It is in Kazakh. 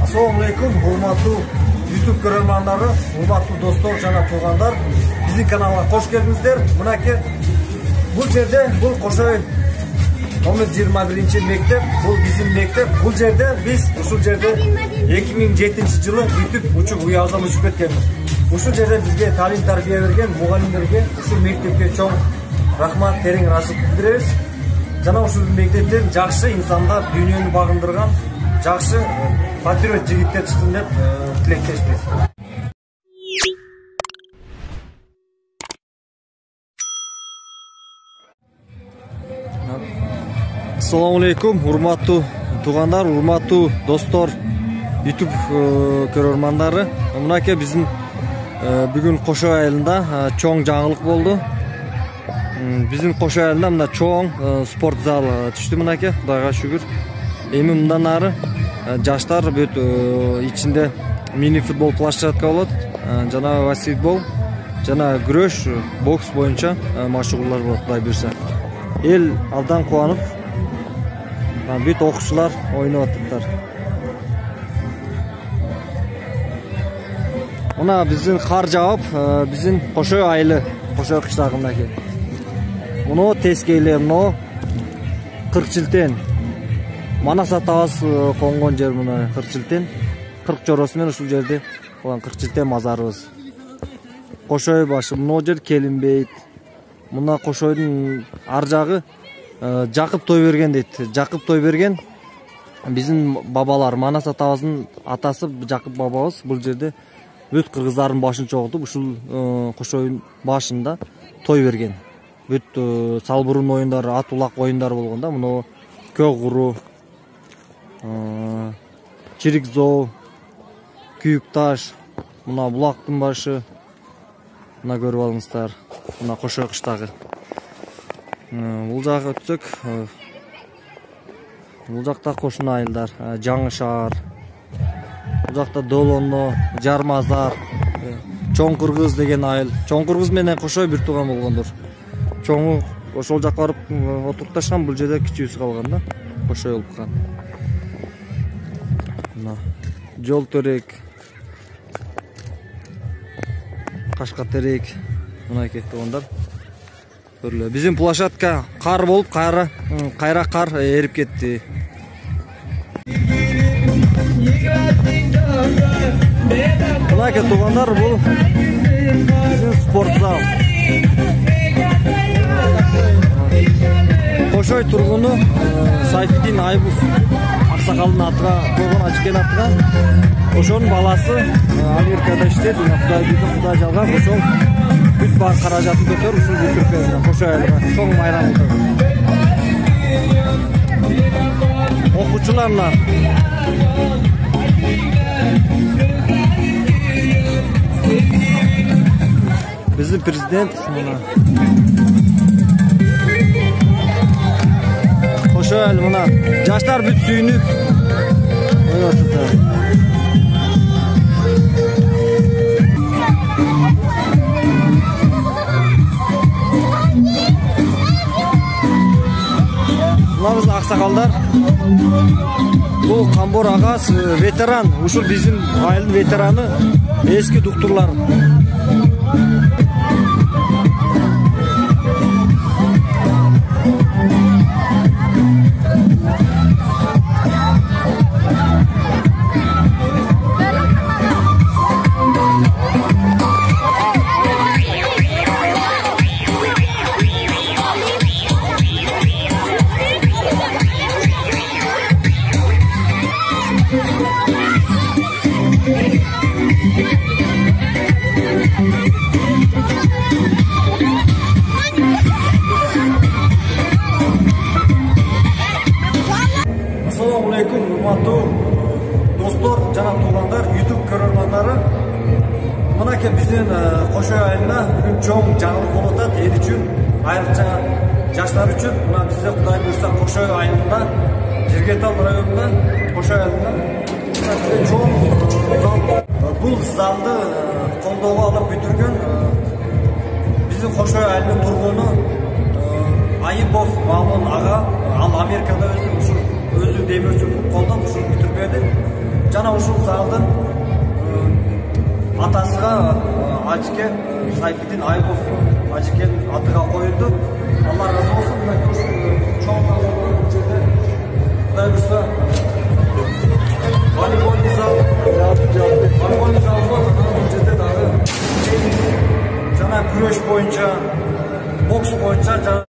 Assalamualaikum, hurmatlı YouTube görürmanları, hurmatlı dostlar, jana tuğanlar. Bizim kanalga hoş geldinizler. Mınaki bu yerde, bu Qo'shoy nomер 21 mektep, bu bizim mektep. Bu yerde biz şu yerde 2007 yılı YouTube uçup uyazdan uçup ketkenmiz. Şu yerde bizge talim tarbiya bergen mugallimlerge şu mektepke çoğ rahmat, tereң рахмат bildirебиz. Жана ушул мектептен жакшы инсандар, дүйнөнү багындырган жакшы патриот жигиттер чыксын деп тилектешпиз. Assalamu alaikum, hurmatlı tuğanlar, hurmatlı dostlar, YouTube көрөрмандары. Мынакей биздин бүгүн Qo'shoy айылында чоң жаңылык болду. Биздин Qo'shoy айылында мына чоң спорт зал түштү мынакей, Кудайга шүгүр. Эми мындан ары жаштар бүт ичинде мини футбол площадка болот, жана баскетбол, жана күрөш, бокс боюнча машыгуулар болот, Кудай буйрса. Эл абдан кубанып, бүт окуучулар ойноп атыптыр. Мына биздин кар жаап, биздин Qo'shoy айылы, Qo'shoy кыштагындагы. Муну тескейле, муну Кыркчилтен. Манас атабыз конгон жер мына Кыркчилтен. 40 жоросу менен ушул жерде калган Кыркчилтен мазарыбыз. Qo'shoy башы, мына жер Келинбейт. Мына Qo'shoйдун ар жагы Жакып Тойберген дейт. Жакып Тойберген биздин бабалар, Манас атабыздын атасы Жакып бабабыз бул жерде бүт кыргыздардын башын чогултуп, ушул Qo'shoyдун башында той берген. Бүт салбурун оюндары, ат улак оюндары болгондо, муну көк уру, чирик зоо, күйүк таш, мына булактын башы, мына көрүп алыңыздар, мына Qo'shoy кыштагы. Бул жакка өтсөк, бул жакта кошуна айылдар, Жаңы шаар, бул жакта Долоно, Жармазар, Чоң Кыргыз деген айыл. Чоң Кыргыз менен Qo'shoy бир тууган болгондор. Чоңу ошол жакка барып отурукташкан, бул жерде кичүүсү калган да, Qo'shoy болуп калган. Мына Жол Төрек, Кашка Терек, мынакей туугандар. Bizim площадка кар болуп, кайра кар эрип кетти. Мынакей туугандар, бул биздин спорт зал. Qo'shoy тургуну Сайфиддин Айбуз аксакалдын атына койгон, ачкен атына. Ошонун баласы Америкада иштейт, Кудай жалган, ошол бүт бар каражатын көтөрүп, ушул бүтүркөнүнөн Qo'shoy айылына чоң майрам кылды. Окуучуларына биздин президент мына Qo'shoy айыл мына жаштар бүт сүйүнүп ойнотуптар. Мынабыз аксакалдар. Бул Камбор агас ветеран, ушул биздин айылдын ветераны, эски доктурлар. Assalamualaikum, hurmatlı dostlar, jana tuğanlar, YouTube көрөрмандары. Мынакей биздин Qo'shoy айылына бүгүн чоң жаңылык болуп атат эл үчүн, айрыкча жаштар үчүн. Мына бизде Кудай буйрса Qo'shoy айылында, Жергетал районунда Qo'shoy айылында чоң зал Бұл залды қолдауға алып бүтірген біздің Қошой айылының тұрғыны Айыпов Мамун аға, ал Америкада өзі демеуші қолдап ұшын бүтірбеді. Жана ұшын залдың атасыға Ажикен Сайфидин Айыпов Ажикен атыға қойылды. Алла разы болсын. Чоң залдың жерде Құдай бұйырса волейбольный зал бұл жерде дағы жаңа күреш бойынша, бокс бойынша